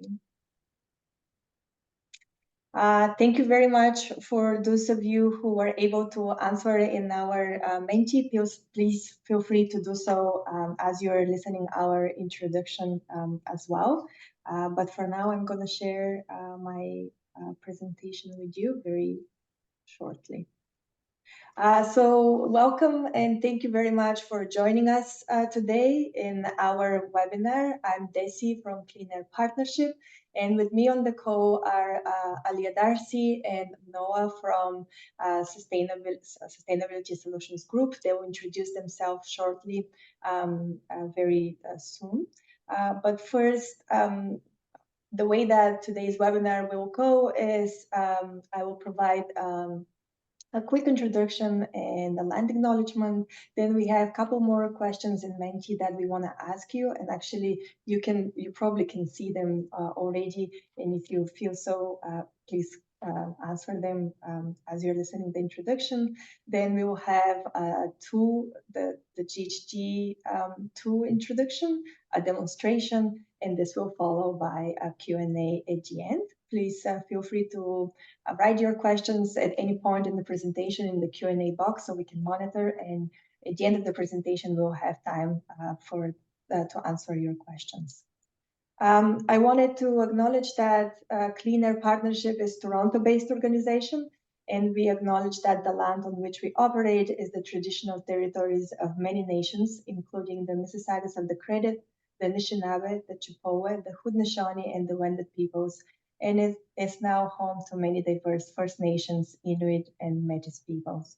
screen. Thank you very much for those of you who were able to answer in our Menti. Please feel free to do so as you're listening our introduction as well. But for now, I'm going to share my presentation with you very shortly. So welcome and thank you very much for joining us today in our webinar. I'm Desi from Clean Air Partnership, and with me on the call are Alia Darcy and Noah from Sustainability Solutions Group. They will introduce themselves shortly, very soon. But first, the way that today's webinar will go is I will provide a quick introduction and a land acknowledgement. Then we have a couple more questions in Menti that we want to ask you, and actually you probably can see them already, and if you feel so, please answer them as you're listening to the introduction. Then we will have the GHG 2 introduction, a demonstration, and this will follow by a Q&A at the end. Please feel free to write your questions at any point in the presentation in the Q&A box so we can monitor, and at the end of the presentation we'll have time to answer your questions. I wanted to acknowledge that Clean Air Partnership is a Toronto-based organization, and we acknowledge that the land on which we operate is the traditional territories of many nations, including the Mississaugas of the Credit, the Anishinaabe, the Chippewa, the Haudenosaunee, and the Wendat peoples, and it is now home to many diverse First Nations, Inuit, and Métis peoples.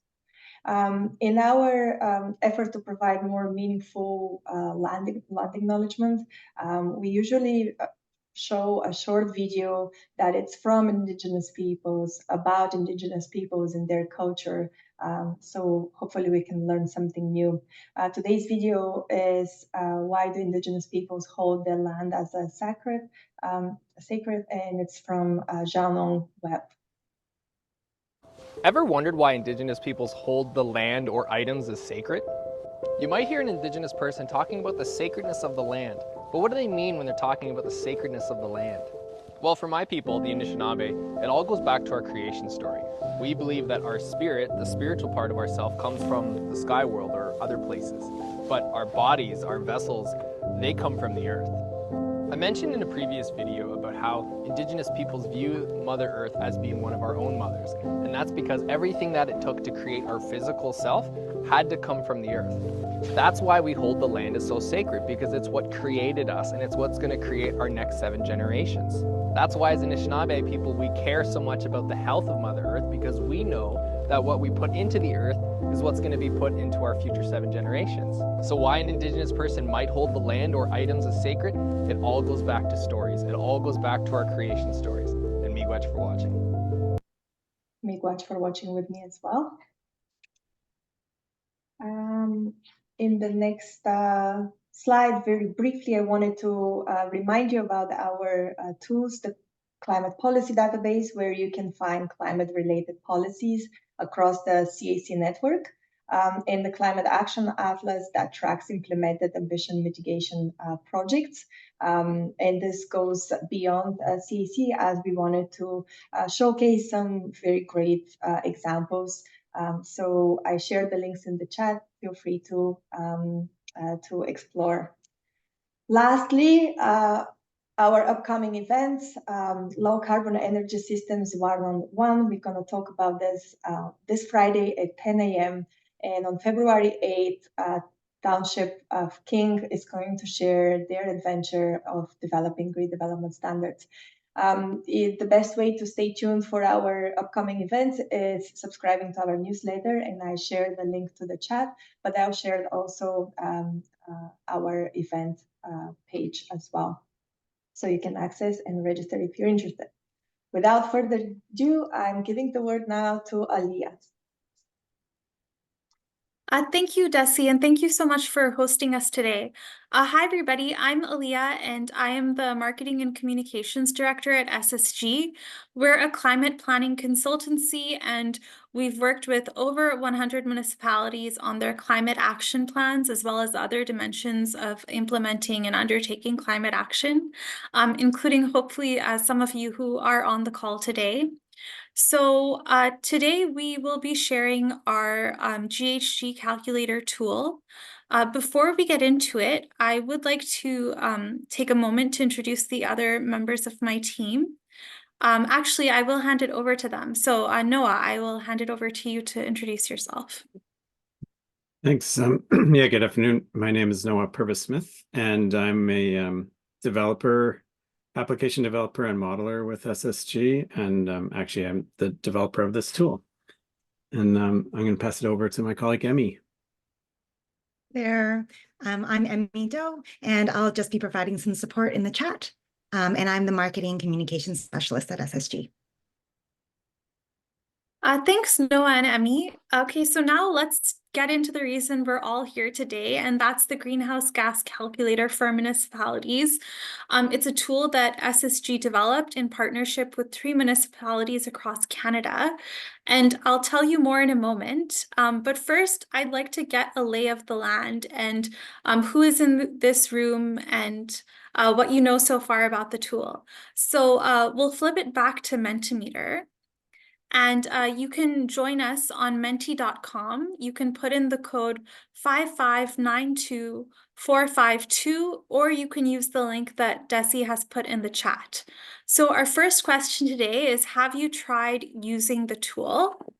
In our effort to provide more meaningful land acknowledgement, we usually show a short video that it's from Indigenous peoples, about Indigenous peoples and their culture. So hopefully we can learn something new. Today's video is why do Indigenous peoples hold their land as a sacred, and it's from Xiaolong Web. Ever wondered why Indigenous peoples hold the land or items as sacred? You might hear an Indigenous person talking about the sacredness of the land, but what do they mean when they're talking about the sacredness of the land? Well, for my people, the Anishinaabe, it all goes back to our creation story. We believe that our spirit, the spiritual part of ourself, comes from the sky world or other places, but our bodies, our vessels, they come from the earth. I mentioned in a previous video about how Indigenous peoples view Mother Earth as being one of our own mothers, and that's because everything that it took to create our physical self had to come from the earth. That's why we hold the land as so sacred, because it's what created us and it's what's going to create our next 7 generations. That's why as Anishinaabe people we care so much about the health of Mother Earth, because we know that what we put into the earth is what's going to be put into our future 7 generations. So why an Indigenous person might hold the land or items as sacred, it all goes back to stories. It all goes back to our creation stories. And miigwech for watching. Miigwech for watching with me as well. In the next slide, very briefly, I wanted to remind you about our tools, the Climate Policy Database, where you can find climate-related policies across the CAC network, and the Climate Action Atlas that tracks implemented emission mitigation projects. And this goes beyond CAC, as we wanted to showcase some very great examples. So I shared the links in the chat. Feel free to explore. Lastly, our upcoming events, Low Carbon Energy Systems 1-on-1. We're going to talk about this this Friday at 10 a.m. And on February 8th, Township of King is going to share their adventure of developing grid development standards. The best way to stay tuned for our upcoming events is subscribing to our newsletter, and I shared the link to the chat, but I'll share also our event page as well, so you can access and register if you're interested. Without further ado, I'm giving the word now to Alia. Thank you, Desi, and thank you so much for hosting us today. Hi, everybody. I'm Aaliyah, and I am the Marketing and Communications Director at SSG. We're a climate planning consultancy, and We've worked with over 100 municipalities on their climate action plans, as well as other dimensions of implementing and undertaking climate action, including hopefully some of you who are on the call today. So today we will be sharing our GHG calculator tool. Before we get into it, I would like to take a moment to introduce the other members of my team. Actually, I will hand it over to them. So Noah, I will hand it over to you to introduce yourself. Thanks. Yeah, good afternoon. My name is Noah Purvis-Smith, and I'm a developer, application developer and modeler with SSG, and actually I'm the developer of this tool. And I'm going to pass it over to my colleague, Emmy. There, I'm Emmy Doe, and I'll just be providing some support in the chat. And I'm the marketing communications specialist at SSG. Thanks, Noah and Emmy. Okay, so now let's get into the reason we're all here today, and that's the greenhouse gas calculator for municipalities. It's a tool that SSG developed in partnership with 3 municipalities across Canada, and I'll tell you more in a moment. But first, I'd like to get a lay of the land and who is in this room and what you know so far about the tool. So we'll flip it back to Mentimeter. And you can join us on menti.com. You can put in the code 5592452, or you can use the link that Desi has put in the chat. So our first question today is, have you tried using the tool?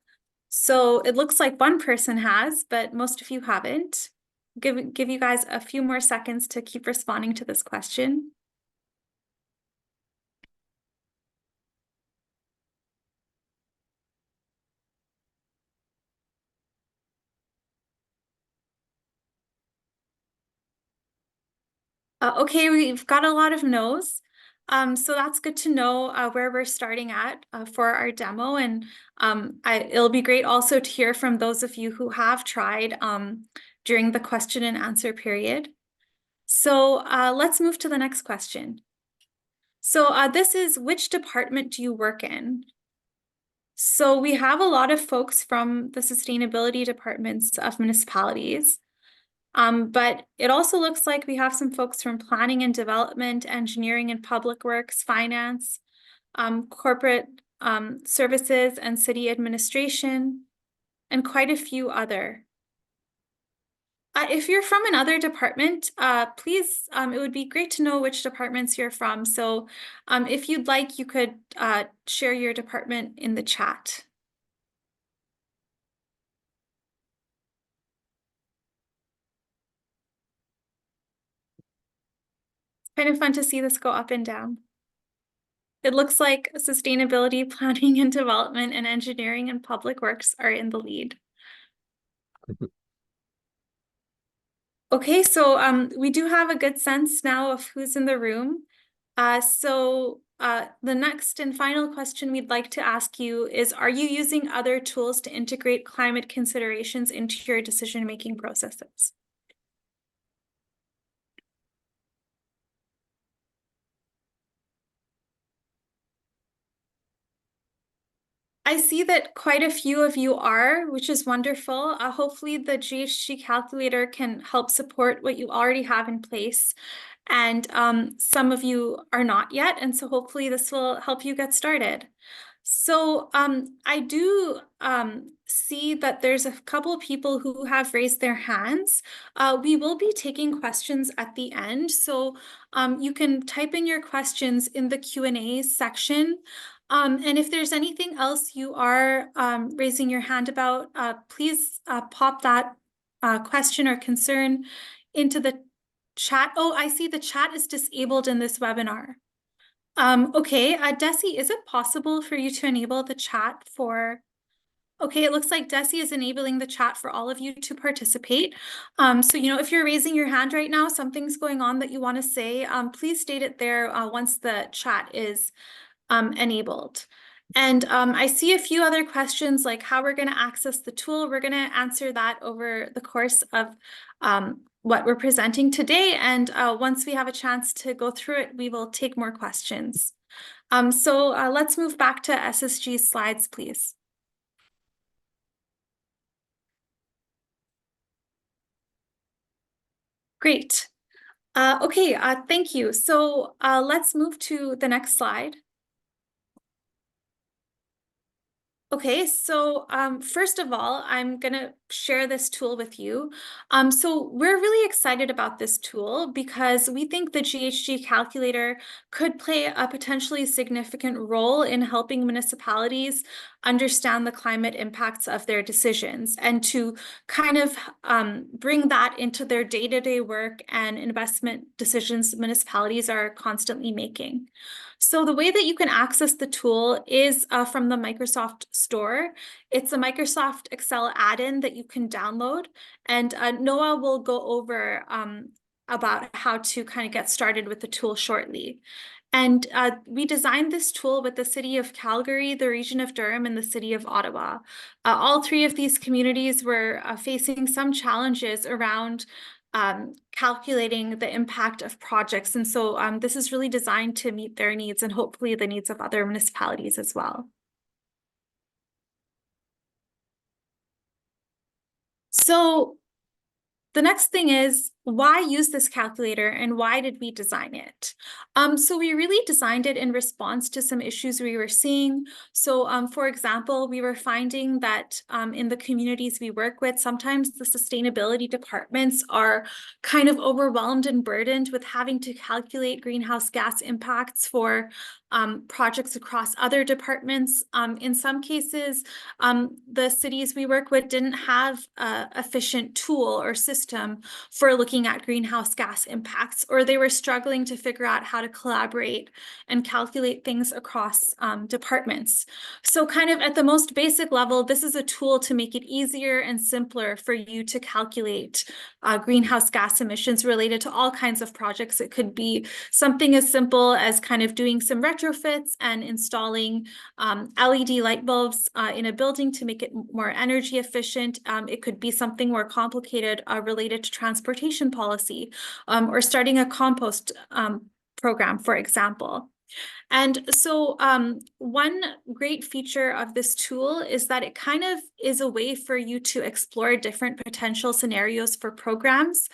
So it looks like one person has, but most of you haven't. Give you guys a few more seconds to keep responding to this question. Okay, we've got a lot of no's. So that's good to know where we're starting at for our demo. And it'll be great also to hear from those of you who have tried during the question and answer period. So let's move to the next question. So this is, which department do you work in? So we have a lot of folks from the sustainability departments of municipalities. But it also looks like we have some folks from planning and development, engineering and public works, finance, corporate services and city administration, and quite a few other. If you're from another department, please, it would be great to know which departments you're from. So if you'd like, you could share your department in the chat. Kind of fun to see this go up and down. It looks like sustainability, planning and development, and engineering and public works are in the lead. Okay, so we do have a good sense now of who's in the room. So the next and final question we'd like to ask you is, are you using other tools to integrate climate considerations into your decision-making processes? I see that quite a few of you are, which is wonderful. Hopefully the GHG calculator can help support what you already have in place. And some of you are not yet. And so hopefully this will help you get started. So I do see that there's a couple of people who have raised their hands. We will be taking questions at the end. So you can type in your questions in the Q&A section. And if there's anything else you are raising your hand about, please pop that question or concern into the chat. Oh, I see the chat is disabled in this webinar. Okay, Desi, is it possible for you to enable the chat for... Okay, it looks like Desi is enabling the chat for all of you to participate. So, you know, if you're raising your hand right now, something's going on that you want to say, please state it there once the chat is enabled. And I see a few other questions like how we're going to access the tool. We're going to answer that over the course of what we're presenting today. And once we have a chance to go through it, we will take more questions. So let's move back to SSG slides, please. Great. Okay, thank you. So let's move to the next slide. Okay, so first of all, I'm going to share this tool with you. So we're really excited about this tool because we think the GHG calculator could play a potentially significant role in helping municipalities understand the climate impacts of their decisions and to kind of bring that into their day-to-day work and investment decisions municipalities are constantly making. So the way that you can access the tool is from the Microsoft Store. It's a Microsoft Excel add-in that you can download, and Noah will go over about how to kind of get started with the tool shortly. And we designed this tool with the city of Calgary, the region of Durham, and the city of Ottawa. All three of these communities were facing some challenges around calculating the impact of projects. And so this is really designed to meet their needs and hopefully the needs of other municipalities as well. So the next thing is, why use this calculator and why did we design it? So we really designed it in response to some issues we were seeing. So for example, we were finding that in the communities we work with, sometimes the sustainability departments are kind of overwhelmed and burdened with having to calculate greenhouse gas impacts for projects across other departments. In some cases, the cities we work with didn't have an efficient tool or system for looking at greenhouse gas impacts, or they were struggling to figure out how to collaborate and calculate things across departments. So kind of at the most basic level, this is a tool to make it easier and simpler for you to calculate greenhouse gas emissions related to all kinds of projects. It could be something as simple as kind of doing some retrofits and installing LED light bulbs in a building to make it more energy efficient. It could be something more complicated related to transportation policy or starting a compost program, for example. And so one great feature of this tool is that it kind of is a way for you to explore different potential scenarios for programs.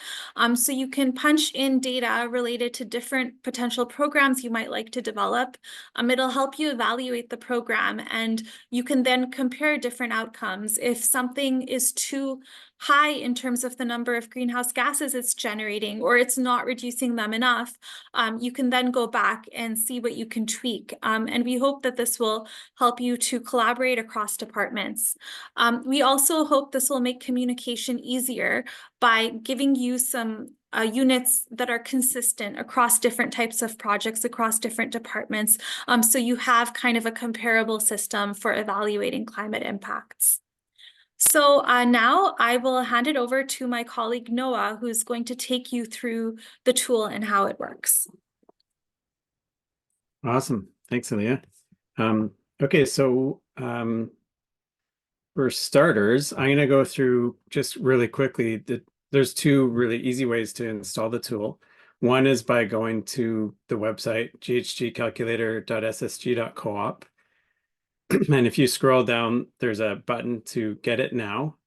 So you can punch in data related to different potential programs you might like to develop. It'll help you evaluate the program, and you can then compare different outcomes. If something is too high in terms of the number of greenhouse gases it's generating, or it's not reducing them enough, you can then go back and see what you can tweak. And we hope that this will help you to collaborate across departments. We also hope this will make communication easier by giving you some units that are consistent across different types of projects, across different departments. So you have kind of a comparable system for evaluating climate impacts. So now I will hand it over to my colleague Noah, who's going to take you through the tool and how it works. Awesome. Thanks, Aaliyah. Okay, so for starters, I'm going to go through just really quickly. There's two really easy ways to install the tool. One is by going to the website, ghgcalculator.ssg.coop. And if you scroll down, there's a button to get it now.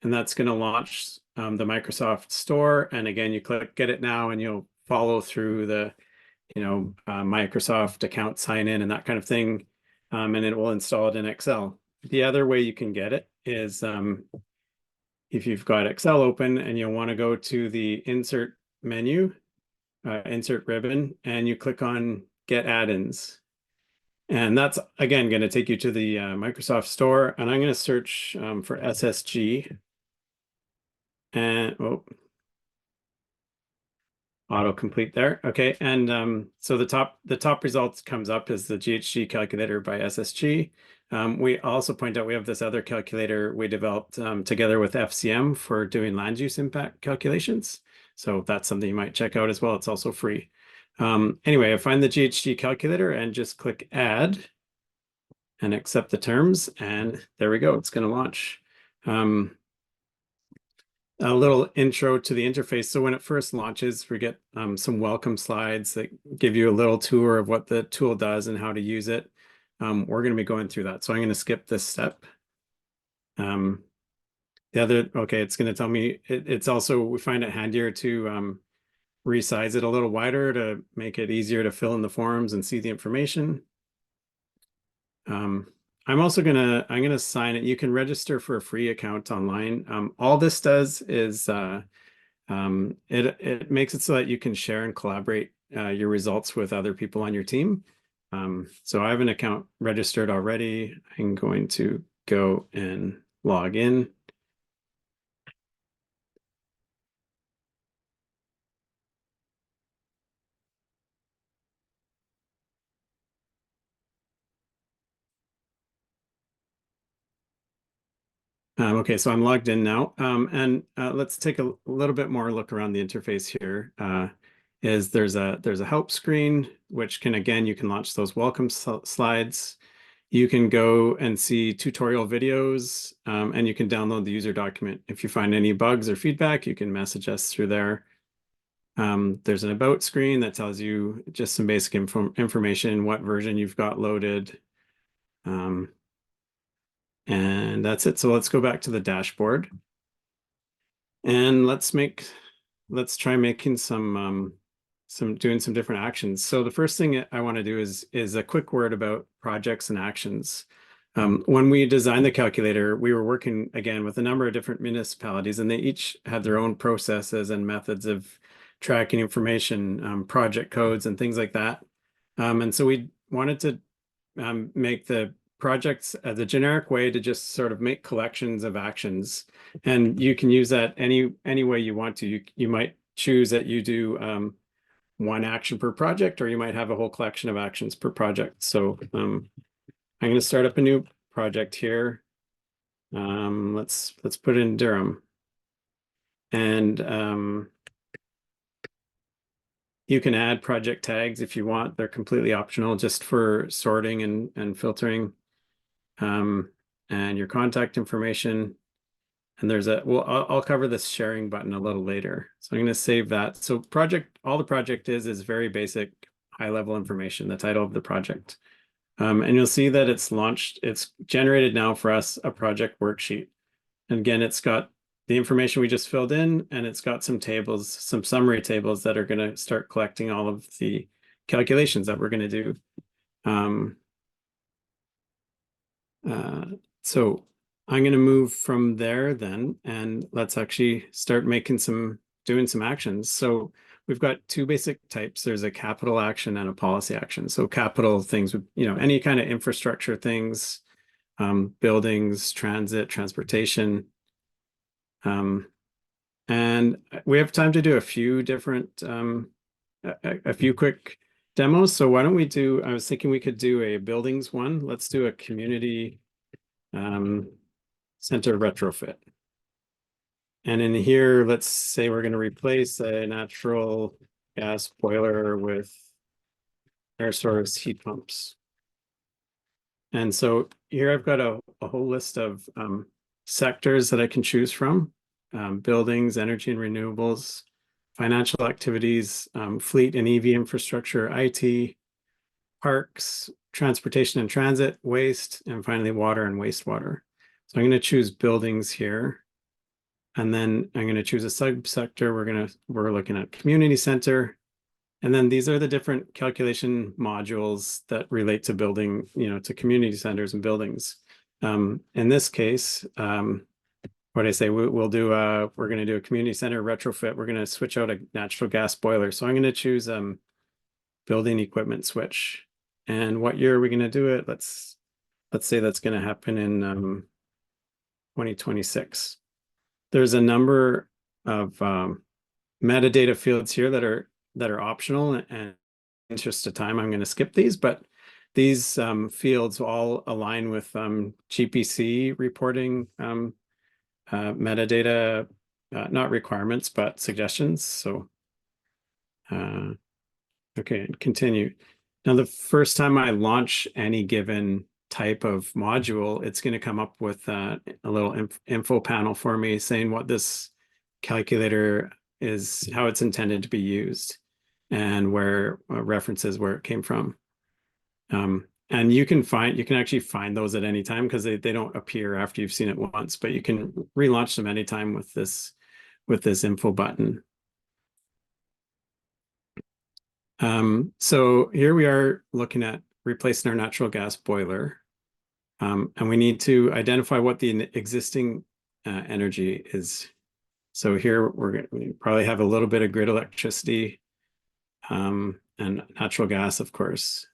And that's going to launch the Microsoft Store. And again, you click get it now and you'll follow through the Microsoft account sign in and that kind of thing. And it will install it in Excel. The other way you can get it is if you've got Excel open and you'll want to go to the insert menu, insert ribbon, and you click on get add-ins. And that's, again, going to take you to the Microsoft Store. And I'm going to search for SSG. And, autocomplete there. Okay. And so the top results comes up as the GHG calculator by SSG. We also point out we have this other calculator we developed together with FCM for doing land use impact calculations. So that's something you might check out as well. It's also free. Anyway, I find the GHG calculator and just click add and accept the terms. And there we go. It's going to launch. A little intro to the interface. So when it first launches, we get some welcome slides that give you a little tour of what the tool does and how to use it. We're going to be going through that. So I'm going to skip this step. okay, it's going to tell me it's also, we find it handier to resize it a little wider to make it easier to fill in the forms and see the information. I'm also I'm gonna sign it. You can register for a free account online. All this does is it makes it so that you can share and collaborate your results with other people on your team. So I have an account registered already. I'm going to go and log in. Okay, so I'm logged in now. And let's take a little bit more look around the interface here. There's a help screen, which can, again, you can launch those welcome slides. You can go and see tutorial videos, and you can download the user document. If you find any bugs or feedback, you can message us through there. There's an about screen that tells you just some basic information, what version you've got loaded. And that's it. So let's go back to the dashboard. And let's try making doing some different actions. So the first thing I want to do is a quick word about projects and actions. When we designed the calculator, we were working again with a number of different municipalities, and they each had their own processes and methods of tracking information, project codes and things like that. And so we wanted to make the projects as a generic way to just sort of make collections of actions. And you can use that any way you want to. You might choose that you do one action per project, or you might have a whole collection of actions per project. So I'm going to start up a new project here. Let's put in Durham. And you can add project tags if you want. They're completely optional, just for sorting and filtering. And your contact information. And there's I'll cover this sharing button a little later. So I'm going to save that. So all the project is very basic, high level information, the title of the project. And you'll see that it's generated now for us a project worksheet. And again, it's got the information we just filled in, and it's got some tables, some summary tables that are going to start collecting all of the calculations that we're going to do. So I'm going to move from there then, and let's actually start doing some actions. So we've got two basic types. There's a capital action and a policy action. So capital things would, any kind of infrastructure things, buildings, transit, transportation. And we have time to do a few different, a few quick demos. So why don't we I was thinking we could do a buildings one. Let's do a community center retrofit. And in here, let's say we're going to replace a natural gas boiler with air source heat pumps. And so here I've got a whole list of sectors that I can choose from: buildings, energy and renewables, financial activities, fleet and EV infrastructure, IT, parks, transportation and transit, waste, and finally water and wastewater. So I'm going to choose buildings here. And then I'm going to choose a subsector. We're looking at community center. And then these are the different calculation modules that relate to building, to community centers and buildings. In this case, what I say, we're going to do a community center retrofit. We're going to switch out a natural gas boiler. So I'm going to choose building equipment switch. And what year are we going to do it? Let's say that's going to happen in 2026. There's a number of metadata fields here that are optional, and in the interest of time, I'm going to skip these, but these fields all align with GPC reporting metadata, not requirements, but suggestions. So, okay, continue. Now, the first time I launch any given type of module, it's going to come up with a little info panel for me saying what this calculator is, how it's intended to be used, and where references where it came from. And you can actually find those at any time because they don't appear after you've seen it once, but you can relaunch them anytime with this info button. So here we are looking at replacing our natural gas boiler. And we need to identify what the existing energy is. So here we probably have a little bit of grid electricity and natural gas, of course.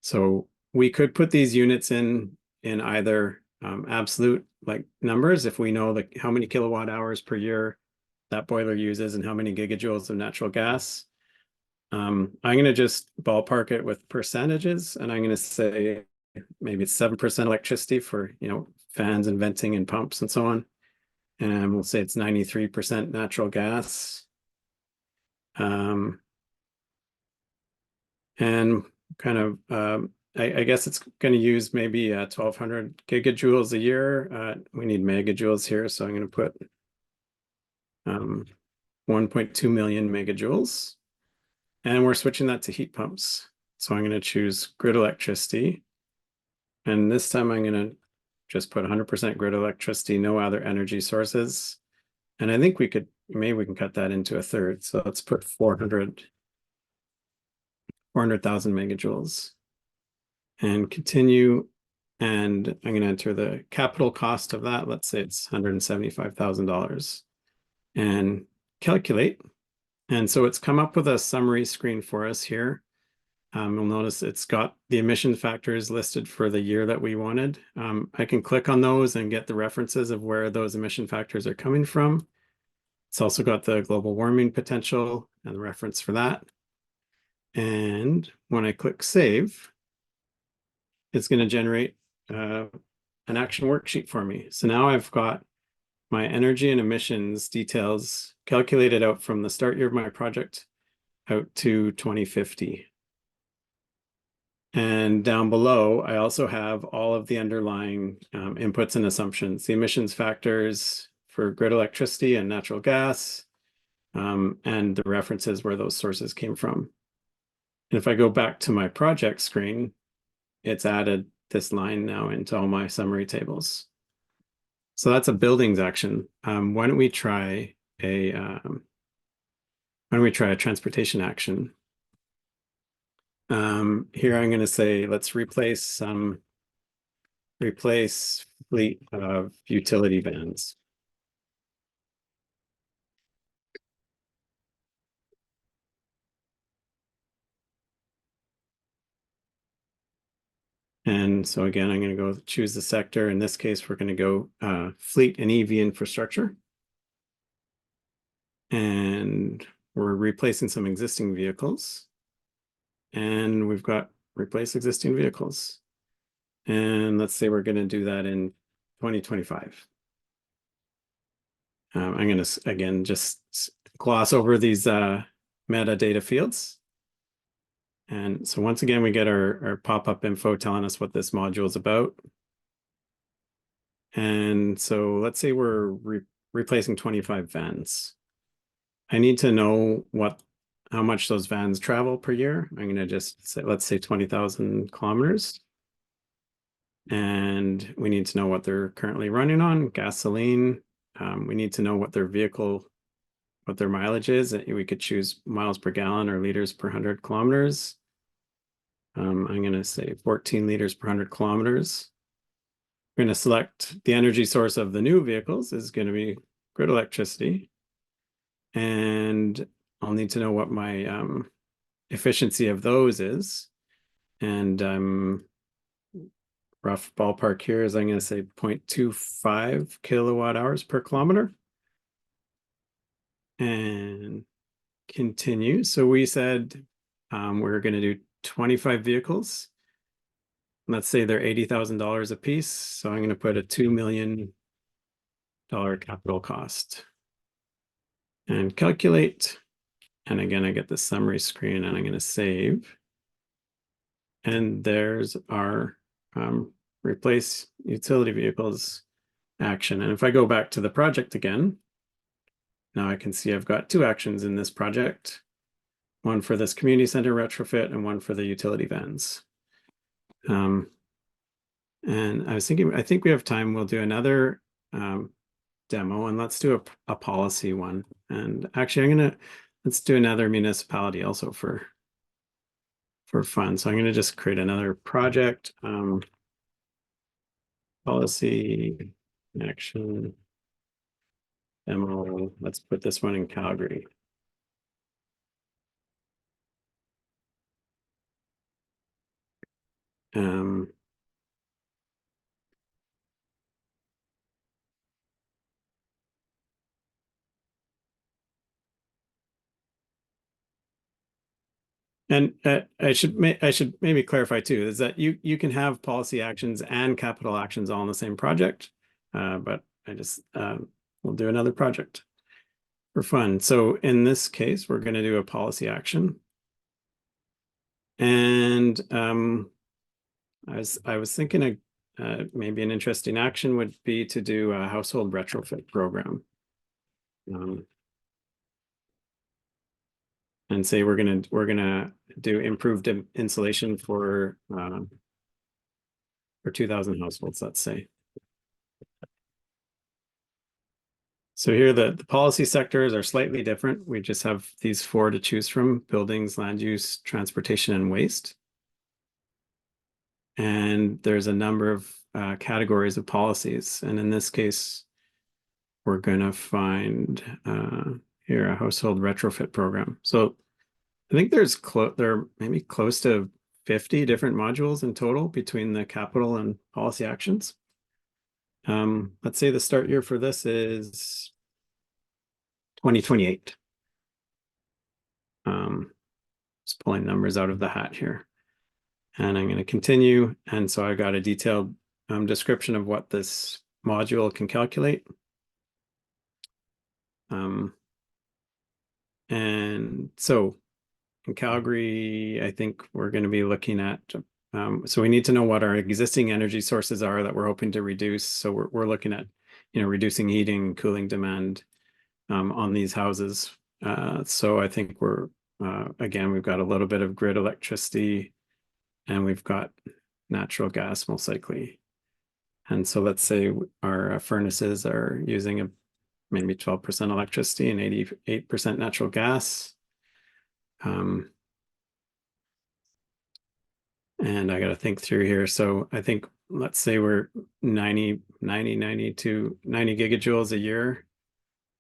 So we could put these units in either absolute like numbers if we know how many kilowatt hours per year that boiler uses and how many gigajoules of natural gas. I'm going to just ballpark it with percentages, and I'm going to say maybe it's 7% electricity for, fans and venting and pumps and so on. And we'll say it's 93% natural gas. And kind of, I guess it's going to use maybe 1200 gigajoules a year. We need megajoules here, so I'm going to put 1.2 million megajoules. And we're switching that to heat pumps. So I'm going to choose grid electricity. And this time I'm going to just put 100% grid electricity, no other energy sources. And I think maybe we can cut that into a third. So let's put 400,000 megajoules and continue. And I'm going to enter the capital cost of that. Let's say it's $175,000 and calculate. And so it's come up with a summary screen for us here. You'll notice it's got the emission factors listed for the year that we wanted. I can click on those and get the references of where those emission factors are coming from. It's also got the global warming potential and the reference for that. And when I click save, it's going to generate an action worksheet for me. So now I've got my energy and emissions details calculated out from the start year of my project out to 2050. And down below, I also have all of the underlying inputs and assumptions, the emissions factors for grid electricity and natural gas, and the references where those sources came from. And if I go back to my project screen, it's added this line now into all my summary tables. So that's a buildings action. Why don't we try a transportation action? Here I'm going to say let's replace fleet of utility vans. And so again, I'm going to go choose the sector. In this case, we're going to go fleet and EV infrastructure. And we're replacing some existing vehicles. And we've got replace existing vehicles. And let's say we're going to do that in 2025. I'm going to, again, just gloss over these metadata fields. And so once again, we get our pop-up info telling us what this module is about. And so let's say we're replacing 25 vans. I need to know how much those vans travel per year. I'm going to just say, let's say 20,000 kilometers. And we need to know what they're currently running on, gasoline. We need to know what their mileage is. We could choose miles per gallon or liters per 100 kilometers. I'm going to say 14 liters per 100 kilometers. We're going to select the energy source of the new vehicles is going to be grid electricity. And I'll need to know what my efficiency of those is. And rough ballpark here is I'm going to say 0.25 kilowatt hours per kilometer. And continue. So we said we're going to do 25 vehicles. Let's say they're $80,000 a piece. So I'm going to put a $2 million capital cost and calculate. And again, I get the summary screen and I'm going to save. And there's our replace utility vehicles action. And if I go back to the project again, now I can see I've got two actions in this project, one for this community center retrofit and one for the utility vans. And I was thinking, I think we have time. We'll do another demo, and let's do a policy one. And actually, let's do another municipality also for fun. So I'm going to just create another project. Policy action demo. Let's put this one in Calgary. And I should maybe clarify too, is that you can have policy actions and capital actions all in the same project, but I just we'll do another project for fun. So in this case, we're going to do a policy action, and I was thinking maybe an interesting action would be to do a household retrofit program. And say we're gonna do improved insulation for 2,000 households, let's say. So here the policy sectors are slightly different. We just have these 4 to choose from: buildings, land use, transportation, and waste. And there's a number of categories of policies. And in this case, we're gonna find here a household retrofit program. So I think there are maybe close to 50 different modules in total between the capital and policy actions. Let's say the start year for this is 2028. Just pulling numbers out of the hat here. And I'm going to continue. And so I got a detailed description of what this module can calculate. And so in Calgary, I think we're going to be looking at, so we need to know what our existing energy sources are that we're hoping to reduce. So we're looking at, reducing heating, cooling demand on these houses. So I think again, we've got a little bit of grid electricity, and we've got natural gas most likely. And so let's say our furnaces are using maybe 12% electricity and 88% natural gas. And I got to think through here. So I think, let's say we're 90 gigajoules a year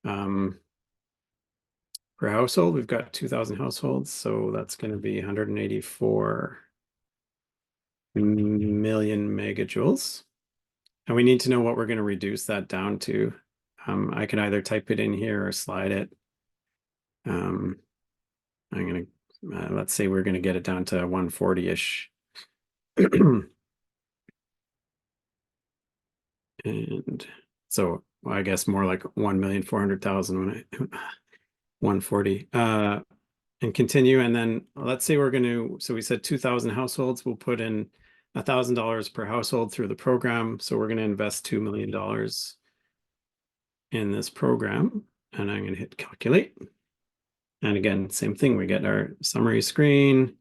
per household. We've got 2,000 households. So that's going to be 184 million megajoules. And we need to know what we're going to reduce that down to. I can either type it in here or slide it. I'm going to, let's say we're going to get it down to 140-ish. And so I guess more like 1,400,000 when 140 and continue. And then let's say we're going to, so we said 2,000 households, we'll put in $1,000 per household through the program. So we're going to invest $2 million in this program, and I'm going to hit calculate. And again, same thing, we get our summary screen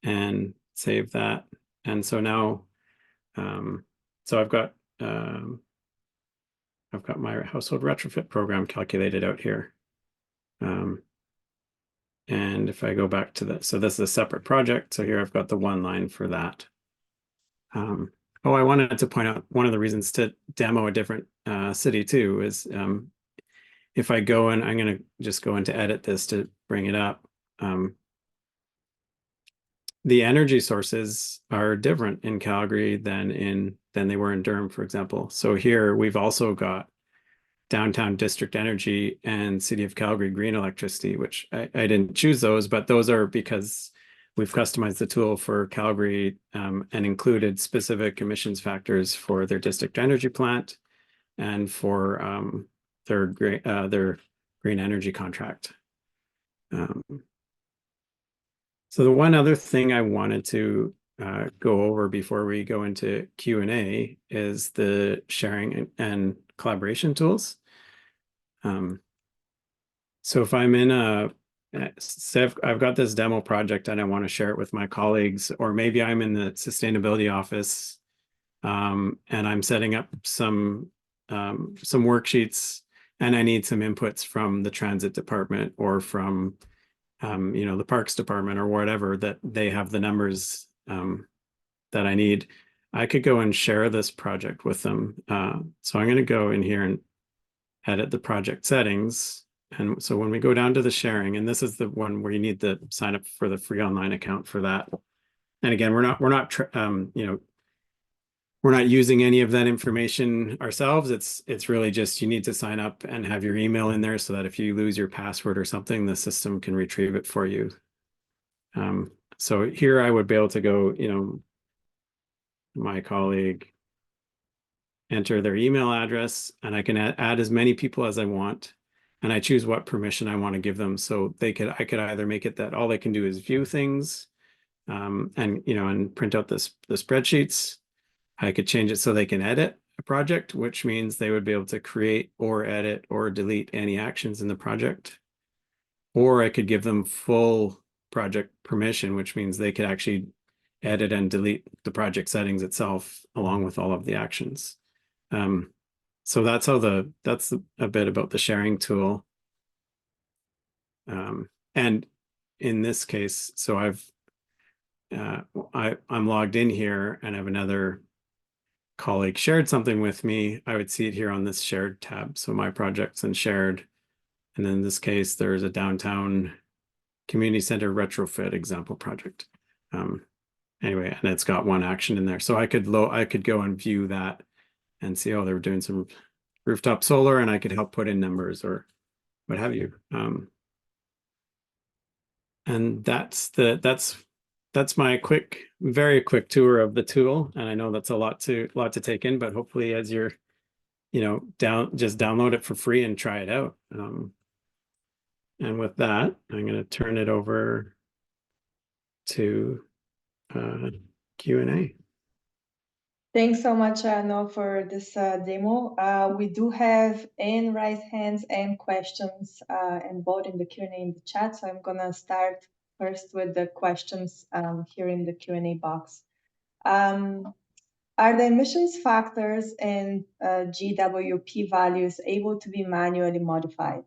and save that. And so now, so I've got my household retrofit program calculated out here. And if I go back to so this is a separate project. So here I've got the one line for that. Oh, I wanted to point out one of the reasons to demo a different city too is if I go and I'm going to just go into edit this to bring it up. The energy sources are different in Calgary than they were in Durham, for example. So here we've also got downtown district energy and City of Calgary green electricity, which I didn't choose those, but those are because we've customized the tool for Calgary and included specific emissions factors for their district energy plant and for their green energy contract. So the one other thing I wanted to go over before we go into Q&A is the sharing and collaboration tools. So if I'm in a say I've got this demo project and I want to share it with my colleagues, or maybe I'm in the sustainability office and I'm setting up some worksheets and I need some inputs from the transit department or from the parks department or whatever, that they have the numbers that I need. I could go and share this project with them. So I'm going to go in here and edit the project settings. And so when we go down to the sharing, and this is the one where you need to sign up for the free online account for that. And again, we're not using any of that information ourselves. It's really just, you need to sign up and have your email in there so that if you lose your password or something, the system can retrieve it for you. So here I would be able to go, my colleague, enter their email address, and I can add as many people as I want. And I choose what permission I want to give them. So I could either make it that all they can do is view things and print out the spreadsheets. I could change it so they can edit a project, which means they would be able to create or edit or delete any actions in the project. Or I could give them full project permission, which means they could actually edit and delete the project settings itself along with all of the actions. So that's a bit about the sharing tool. And in this case, so I'm logged in here and I have another colleague shared something with me. I would see it here on this shared tab. So my projects and shared. And in this case, there's a downtown community center retrofit example project. Anyway, and it's got one action in there. So I could go and view that and see, oh, they were doing some rooftop solar, and I could help put in numbers or what have you. And that's my very quick tour of the tool. And I know that's a lot to take in, but hopefully as you're, just download it for free and try it out. And with that, I'm going to turn it over to Q&A. Thanks so much, Noah, for this demo. We do have raised hands and questions and both in the Q&A in the chat. So I'm going to start first with the questions here in the Q&A box. Are the emissions factors and GWP values able to be manually modified?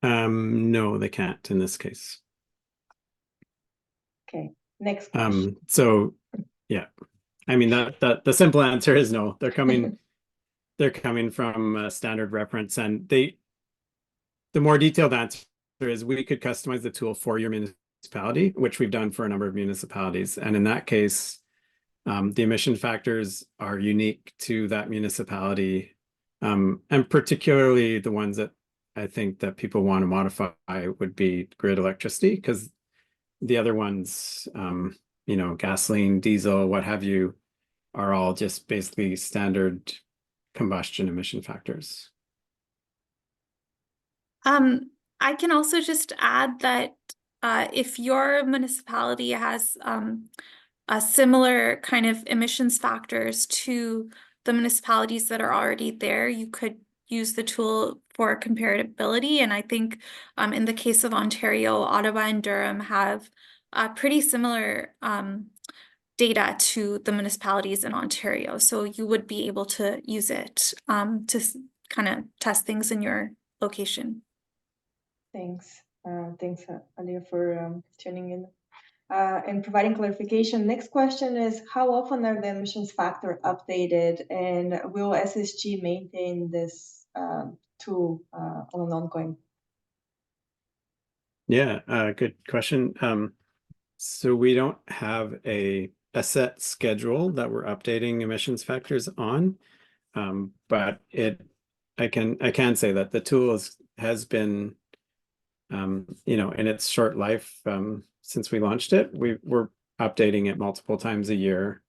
No, they can't in this case. Okay, next question. So yeah. I mean, the simple answer is no. They're coming from standard reference, and the more detailed answer is we could customize the tool for your municipality, which we've done for a number of municipalities. And in that case, the emission factors are unique to that municipality, and particularly the ones that I think that people want to modify would be grid electricity, because the other ones, gasoline, diesel, what have you, are all just basically standard combustion emission factors. I can also just add that if your municipality has a similar kind of emissions factors to the municipalities that are already there, you could use the tool for comparability. And I think in the case of Ontario, Ottawa and Durham have pretty similar data to the municipalities in Ontario. So you would be able to use it to kind of test things in your location. Thanks. Thanks, Alia, for tuning in and providing clarification. Next question is, how often are the emissions factor updated, and will SSG maintain this tool on an ongoing? Yeah, good question. So we don't have a set schedule that we're updating emissions factors on, but I can say that the tool has been in its short life since we launched it. We're updating it multiple times a year.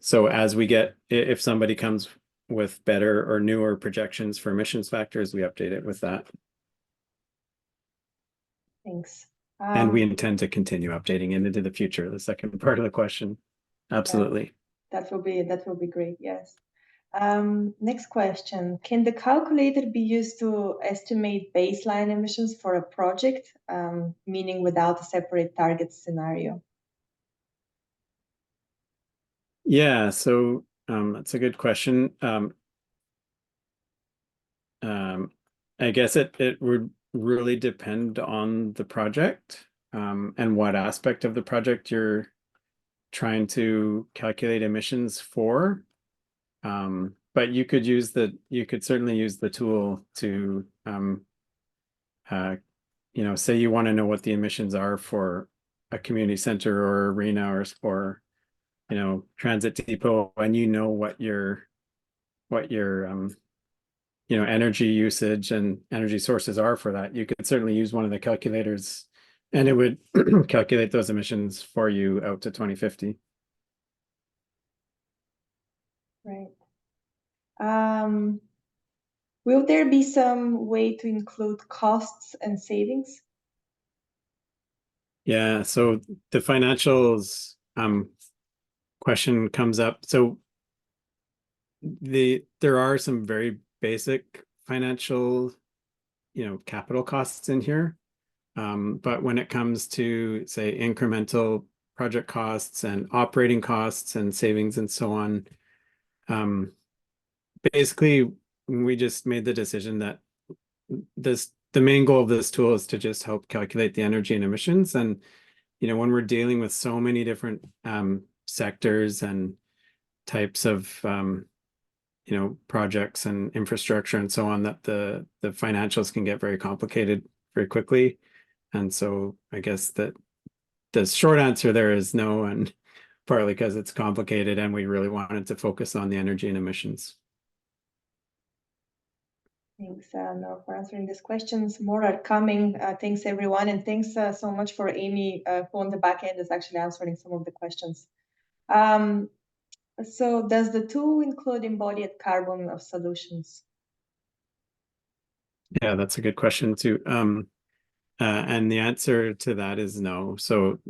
So as if somebody comes with better or newer projections for emissions factors, we update it with that. Thanks. And we intend to continue updating it into the future. The second part of the question, absolutely. That will be great. Yes. Next question. Can the calculator be used to estimate baseline emissions for a project, meaning without a separate target scenario? Yeah, so that's a good question. I guess it would really depend on the project and what aspect of the project you're trying to calculate emissions for. But you could certainly use the tool to say you want to know what the emissions are for a community center or arena or transit depot, and what your energy usage and energy sources are for that. You could certainly use one of the calculators and it would calculate those emissions for you out to 2050. Right. Will there be some way to include costs and savings? Yeah, so the financials question comes up. So there are some very basic financial, capital costs in here. But when it comes to, say, incremental project costs and operating costs and savings and so on, basically, we just made the decision that the main goal of this tool is to just help calculate the energy and emissions. And, when we're dealing with so many different sectors and types of projects and infrastructure and so on, that the financials can get very complicated very quickly. And so I guess that the short answer there is no, and partly because it's complicated and we really wanted to focus on the energy and emissions. Thanks, Noah, for answering these questions. More are coming. Thanks, everyone. And thanks so much for Amy, who on the back end is actually answering some of the questions. So does the tool include embodied carbon of solutions? Yeah, that's a good question too. And the answer to that is no. So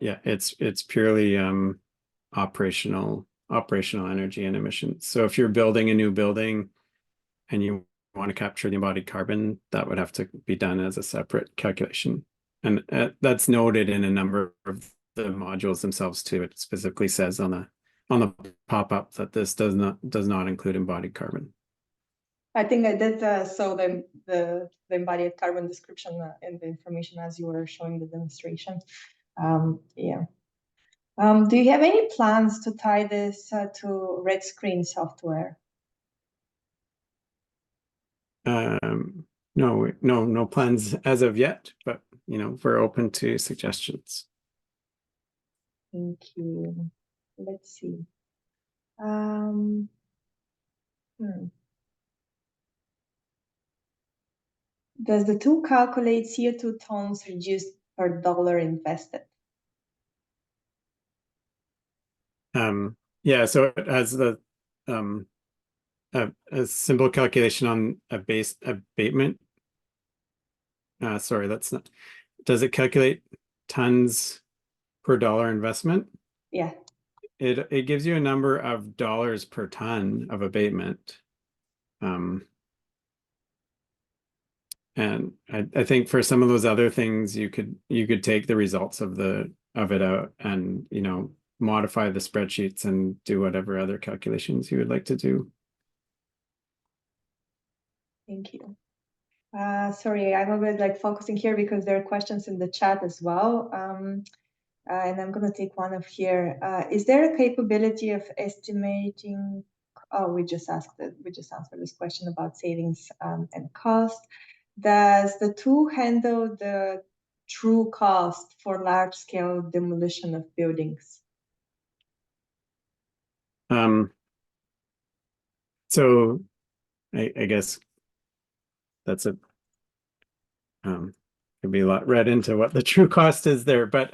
yeah, it's purely operational energy and emissions. So if you're building a new building and you want to capture the embodied carbon, that would have to be done as a separate calculation. And that's noted in a number of the modules themselves too. It specifically says on the pop-up that this does not include embodied carbon. I think I did saw the embodied carbon description in the information as you were showing the demonstration. Yeah. Do you have any plans to tie this to red screen software? No plans as of yet, but we're open to suggestions. Thank you. Let's see. Does the tool calculate CO2 tons reduced per dollar invested? Yeah, so it has a simple calculation on a base abatement. Sorry, that's not. Does it calculate tons per dollar investment? Yeah. It gives you a number of dollars per ton of abatement. And I think for some of those other things, you could take the results of it out and modify the spreadsheets and do whatever other calculations you would like to do. Thank you. Sorry, I'm a bit focusing here because there are questions in the chat as well. And I'm going to take one of here. Is there a capability of estimating? Oh, we just answered this question about savings and cost. Does the tool handle the true cost for large-scale demolition of buildings? So I guess that's could be a lot read into what the true cost is there, but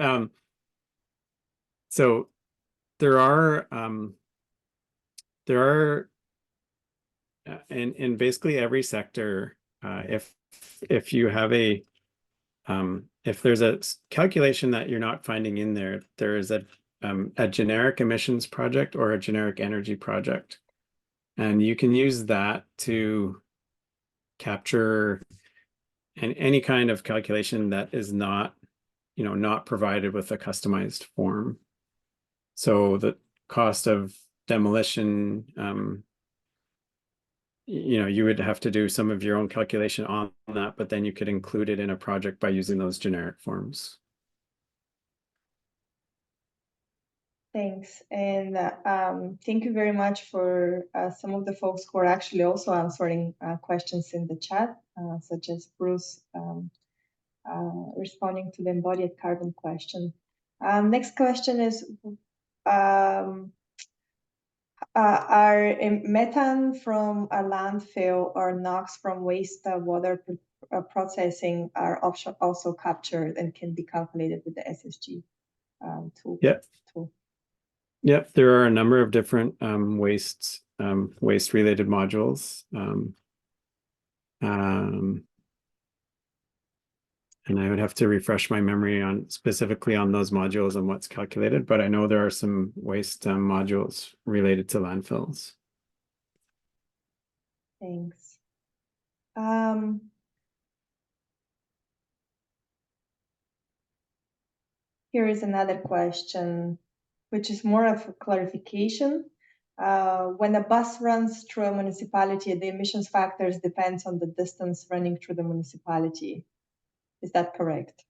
so there are in basically every sector, if you have if there's a calculation that you're not finding in there, there is a generic emissions project or a generic energy project. And you can use that to capture any kind of calculation that is not, not provided with a customized form. So the cost of demolition, you would have to do some of your own calculation on that, but then you could include it in a project by using those generic forms. Thanks. And thank you very much for some of the folks who are actually also answering questions in the chat, such as Bruce responding to the embodied carbon question. Next question is, are methane from a landfill or NOx from wastewater processing are also captured and can be calculated with the SSG tool? Yep. Yep, there are a number of different waste related modules. And I would have to refresh my memory on specifically on those modules and what's calculated, but I know there are some waste modules related to landfills. Thanks. Here is another question, which is more of a clarification. When a bus runs through a municipality, the emissions factors depends on the distance running through the municipality. Is that correct?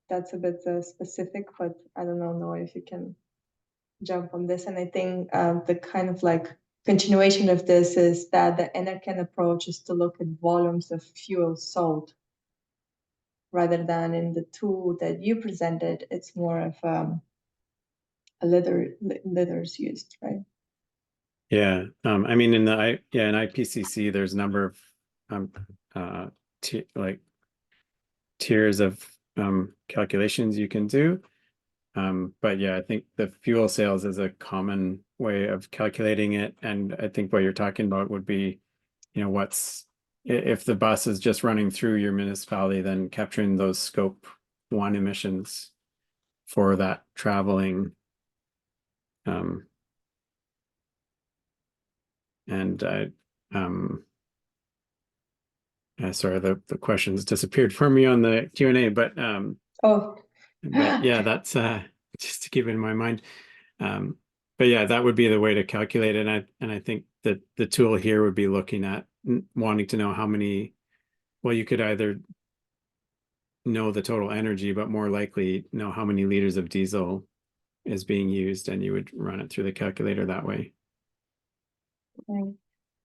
That's a bit specific, but I don't know if you can jump on this. And I think the kind of like continuation of this is that the NRCan approach is to look at volumes of fuel sold rather than in the tool that you presented. It's more of liters used, right? Yeah, I mean in IPCC there's a number of tiers of calculations you can do. But yeah, I think the fuel sales is a common way of calculating it. And I think what you're talking about would be, if the bus is just running through your municipality, then capturing those scope 1 emissions for that traveling. Sorry, the questions disappeared for me on the Q&A, but but yeah, that's just to keep it in my mind. But yeah, that would be the way to calculate it. And I think that the tool here would be looking at wanting to know how many, well, you could either know the total energy, but more likely know how many liters of diesel is being used, and you would run it through the calculator that way. Okay.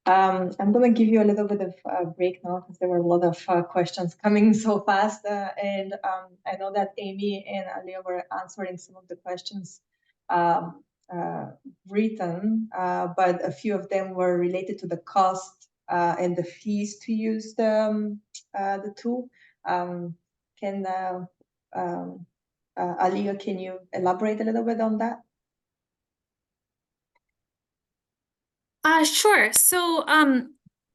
I'm going to give you a little bit of a break now because there were a lot of questions coming so fast. And I know that Amy and Alia were answering some of the questions written, but a few of them were related to the cost and the fees to use the tool. Alia, can you elaborate a little bit on that? Sure. So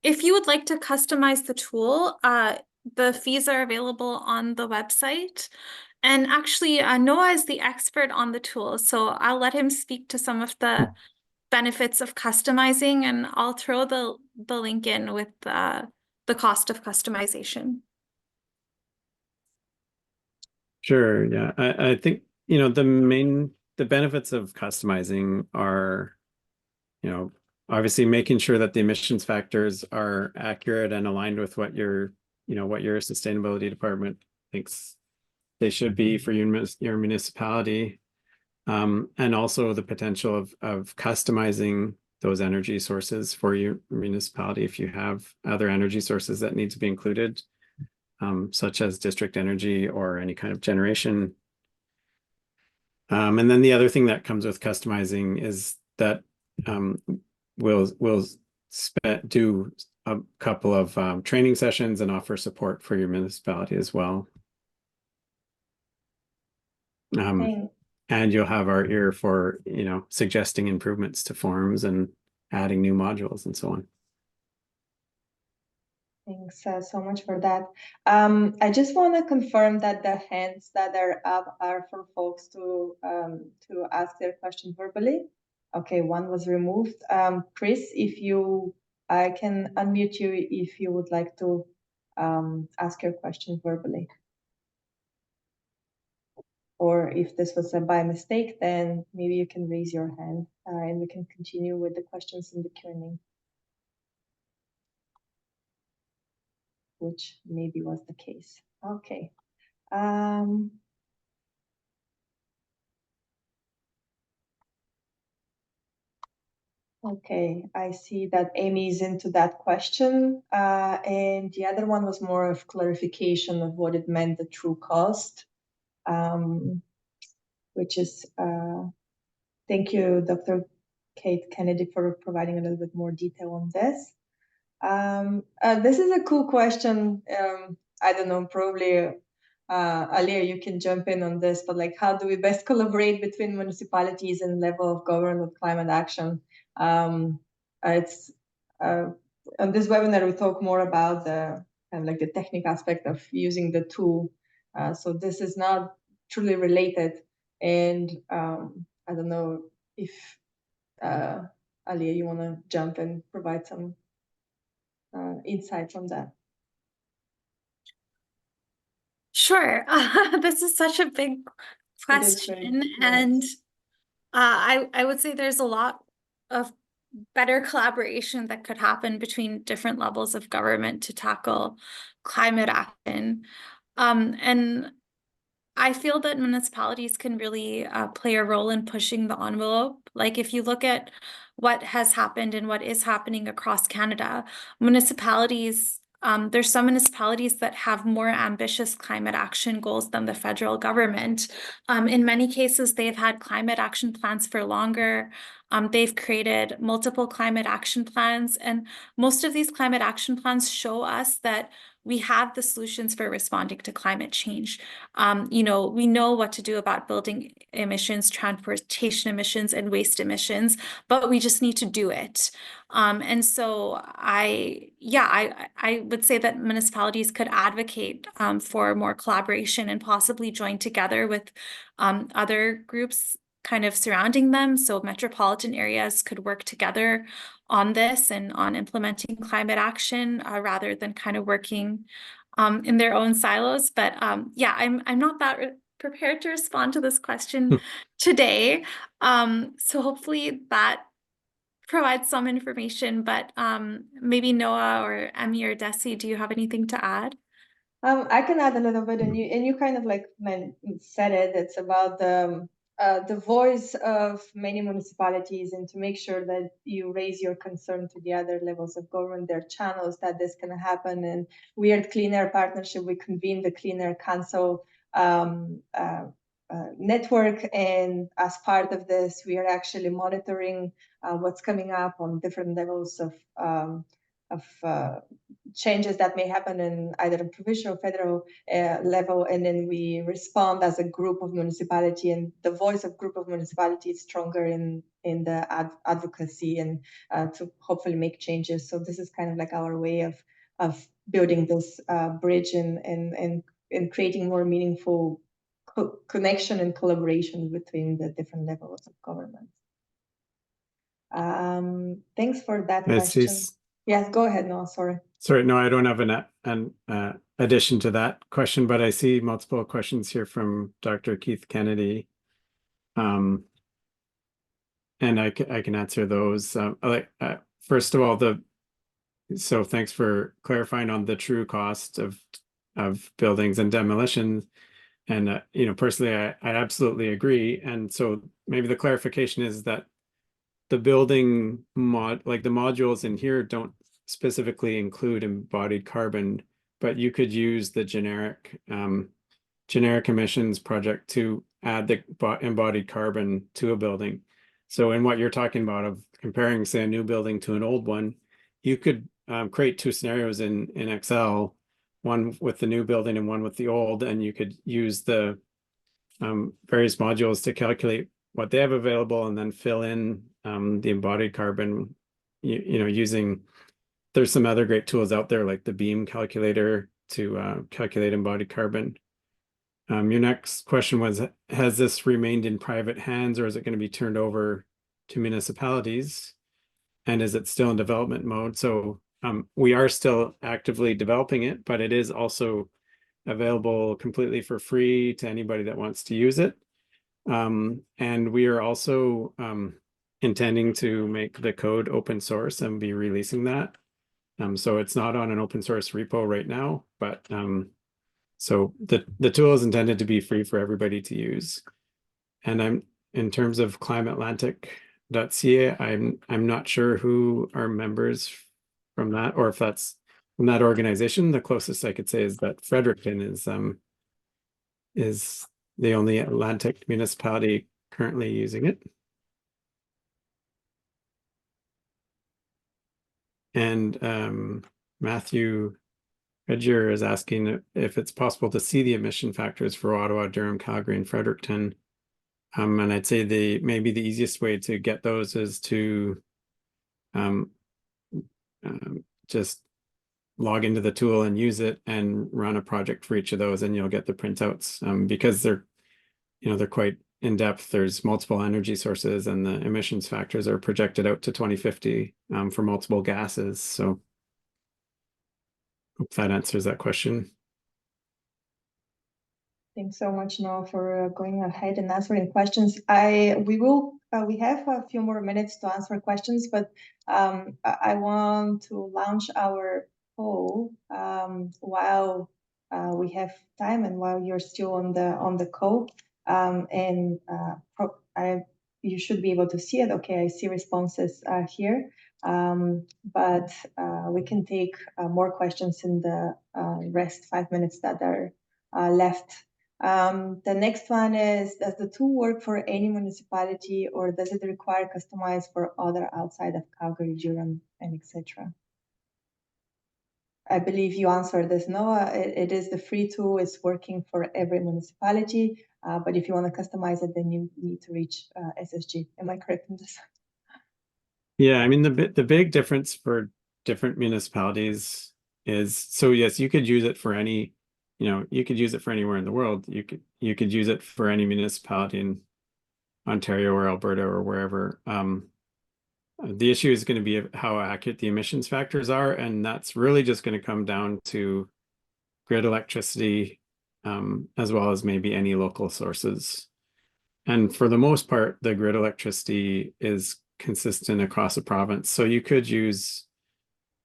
if you would like to customize the tool, the fees are available on the website. And actually, Noah is the expert on the tool, so I'll let him speak to some of the benefits of customizing, and I'll throw the link in with the cost of customization. Sure. Yeah, I think the benefits of customizing are, obviously making sure that the emissions factors are accurate and aligned with what your sustainability department thinks they should be for your municipality, and also the potential of customizing those energy sources for your municipality if you have other energy sources that need to be included, such as district energy or any kind of generation. And then the other thing that comes with customizing is that we'll do a couple of training sessions and offer support for your municipality as well. And you'll have our ear for, suggesting improvements to forms and adding new modules and so on. Thanks so much for that. I just want to confirm that the hands that are up are for folks to ask their question verbally. Okay, one was removed. Chris, I can unmute you if you would like to ask your question verbally. Or if this was by mistake, then maybe you can raise your hand and we can continue with the questions in the Q&A. Which maybe was the case. Okay. Okay, I see that Amy is into that question. And the other one was more of clarification of what it meant, the true cost, which is, thank you, Dr. Kate Kennedy, for providing a little bit more detail on this. This is a cool question. I don't know, probably Alia, you can jump in on this, but like, how do we best collaborate between municipalities and level of government with climate action? It's on this webinar, we talk more about the kind of like the technical aspect of using the tool. So this is not truly related. And I don't know if Alia, you want to jump and provide some insights on that. Sure. This is such a big question, and I would say there's a lot of better collaboration that could happen between different levels of government to tackle climate action. And I feel that municipalities can really play a role in pushing the envelope. Like if you look at what has happened and what is happening across Canada, municipalities, there's some municipalities that have more ambitious climate action goals than the federal government. In many cases, they've had climate action plans for longer. They've created multiple climate action plans, and most of these climate action plans show us that we have the solutions for responding to climate change. We know what to do about building emissions, transportation emissions, and waste emissions, but we just need to do it. And so I would say that municipalities could advocate for more collaboration and possibly join together with other groups kind of surrounding them. So metropolitan areas could work together on this and on implementing climate action rather than kind of working in their own silos. But yeah, I'm not that prepared to respond to this question today. So hopefully that provides some information, but maybe Noah or Emmy or Desi, do you have anything to add? I can add a little bit, and you kind of like said it. It's about the voice of many municipalities, and to make sure that you raise your concern to the other levels of government. There are channels that this can happen, and we are at Clean Air Partnership. We convened the Clean Air Council network, and as part of this, we are actually monitoring what's coming up on different levels of changes that may happen in either a provincial or federal level, and then we respond as a group of municipality, and the voice of group of municipality is stronger in the advocacy and to hopefully make changes. So this is kind of like our way of building this bridge and creating more meaningful connection and collaboration between the different levels of government. Thanks for that question. Yes, go ahead, Noah, sorry. Sorry, no, I don't have an addition to that question, but I see multiple questions here from Dr. Keith Kennedy. And I can answer those. First of all, so thanks for clarifying on the true cost of buildings and demolition. And personally, I absolutely agree. And so maybe the clarification is that the building like the modules in here don't specifically include embodied carbon, but you could use the generic emissions project to add the embodied carbon to a building. So in what you're talking about of comparing, say, a new building to an old one, you could create two scenarios in Excel, one with the new building and one with the old, and you could use the various modules to calculate what they have available and then fill in the embodied carbon, using there's some other great tools out there like the beam calculator to calculate embodied carbon. Your next question was, has this remained in private hands or is it going to be turned over to municipalities? And is it still in development mode? So we are still actively developing it, but it is also available completely for free to anybody that wants to use it. And we are also intending to make the code open source and be releasing that. So it's not on an open source repo right now, but so the tool is intended to be free for everybody to use. And in terms of climateatlantic.ca, I'm not sure who are members from that, or if that's from that organization. The closest I could say is that Fredericton is the only Atlantic municipality currently using it. And Matthew Redger is asking if it's possible to see the emission factors for Ottawa, Durham, Calgary, and Fredericton. And I'd say maybe the easiest way to get those is to just log into the tool and use it and run a project for each of those, and you'll get the printouts because they're quite in depth. There's multiple energy sources, and the emissions factors are projected out to 2050 for multiple gases. So hope that answers that question. Thanks so much, Noah, for going ahead and answering questions. We have a few more minutes to answer questions, but I want to launch our poll while we have time and while you're still on the call. You should be able to see it. Okay, I see responses here, but we can take more questions in the rest 5 minutes that are left. The next one is, does the tool work for any municipality, or does it require customized for other outside of Calgary, Durham, and etc.? I believe you answered this, Noah. It is the free tool. It's working for every municipality, but if you want to customize it, then you need to reach SSG. Am I correct in this? Yeah, I mean the big difference for different municipalities is, so yes, you could use it for any, you could use it for anywhere in the world. You could use it for any municipality in Ontario or Alberta or wherever. The issue is going to be how accurate the emissions factors are, and that's really just going to come down to grid electricity, as well as maybe any local sources. And for the most part, the grid electricity is consistent across the province. So you could use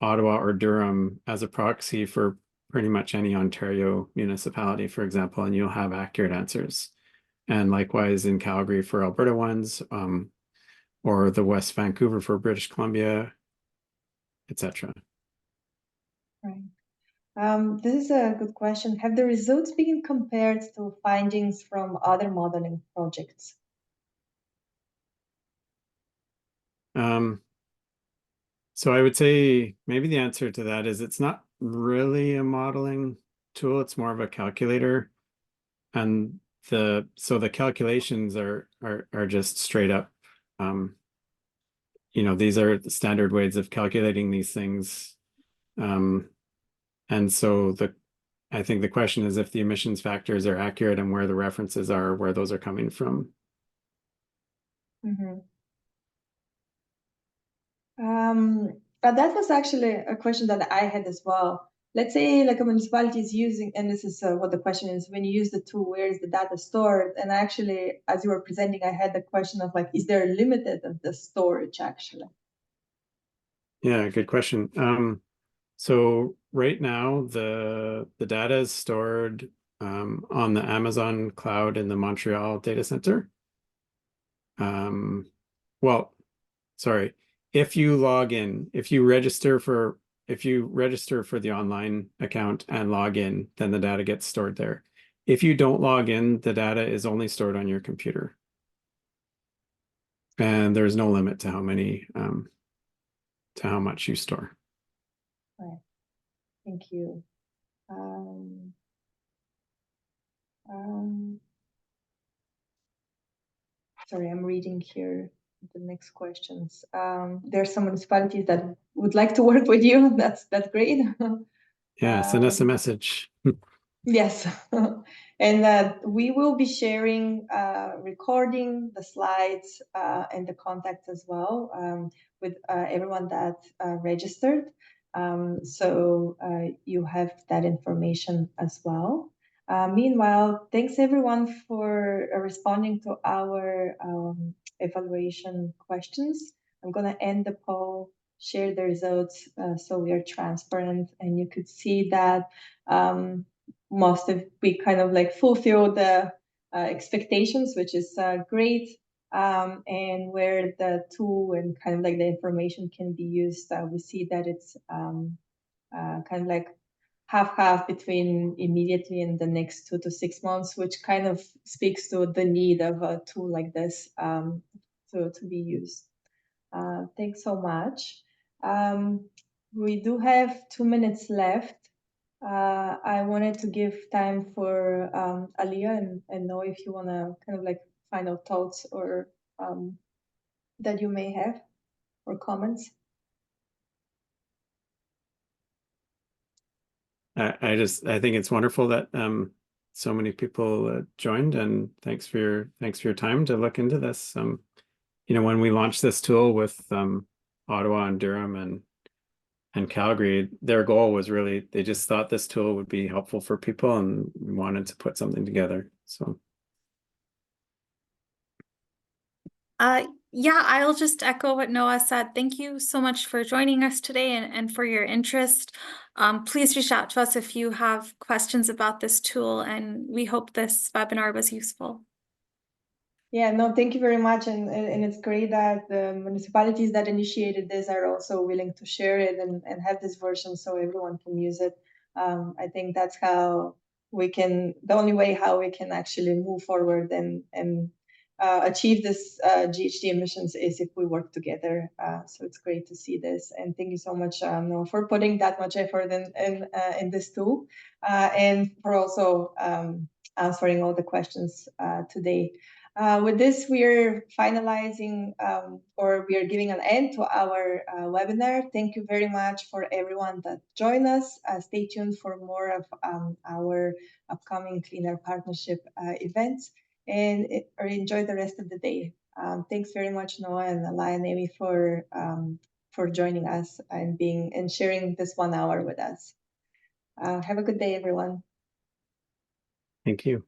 Ottawa or Durham as a proxy for pretty much any Ontario municipality, for example, and you'll have accurate answers. And likewise in Calgary for Alberta ones, or the West Vancouver for British Columbia, etc. Right. This is a good question. Have the results been compared to findings from other modeling projects? So I would say maybe the answer to that is it's not really a modeling tool, it's more of a calculator. And so the calculations are just straight up, these are the standard ways of calculating these things. And so I think the question is if the emissions factors are accurate and where the references are, where those are coming from. Mm-hmm. But that was actually a question that I had as well. Let's say like a municipality is using, and this is what the question is, when you use the tool, where is the data stored? And actually, as you were presenting, I had the question of like, is there a limit of the storage actually? Yeah, good question. So right now the data is stored on the Amazon cloud in the Montreal data center. Well, sorry, if you log in, if you register for the online account and log in, then the data gets stored there. If you don't log in, the data is only stored on your computer. And there's no limit to how much you store. Right. Thank you. Sorry, I'm reading here the next questions. There are some municipalities that would like to work with you. That's great. Yeah, send us a message. Yes, and we will be sharing recording the slides and the contacts as well with everyone that registered. So you have that information as well. Meanwhile, thanks everyone for responding to our evaluation questions. I'm going to end the poll, share the results so we are transparent, and you could see that most of we kind of like fulfill the expectations, which is great. And where the tool and kind of like the information can be used, we see that it's kind of like half between immediately and the next 2 to 6 months, which kind of speaks to the need of a tool like this to be used. Thanks so much. We do have 2 minutes left. I wanted to give time for Aliyah and know if you want to kind of like final thoughts or that you may have or comments. I think it's wonderful that so many people joined, and thanks for your time to look into this. You know, when we launched this tool with Ottawa and Durham and Calgary, their goal was really, they just thought this tool would be helpful for people and wanted to put something together. So yeah, I'll just echo what Noah said. Thank you so much for joining us today and for your interest. Please reach out to us if you have questions about this tool, and we hope this webinar was useful. Yeah, no, thank you very much. And it's great that the municipalities that initiated this are also willing to share it and have this version so everyone can use it. I think that's how the only way how we can actually move forward and achieve this GHG emissions is if we work together. So it's great to see this. And thank you so much, Noah, for putting that much effort in this tool and for also answering all the questions today. With this, we are finalizing or we are giving an end to our webinar. Thank you very much for everyone that joined us. Stay tuned for more of our upcoming Clean Air Partnership events and enjoy the rest of the day. Thanks very much, Noah and Aliyah and Amy for joining us and sharing this 1 hour with us. Have a good day, everyone. thank you.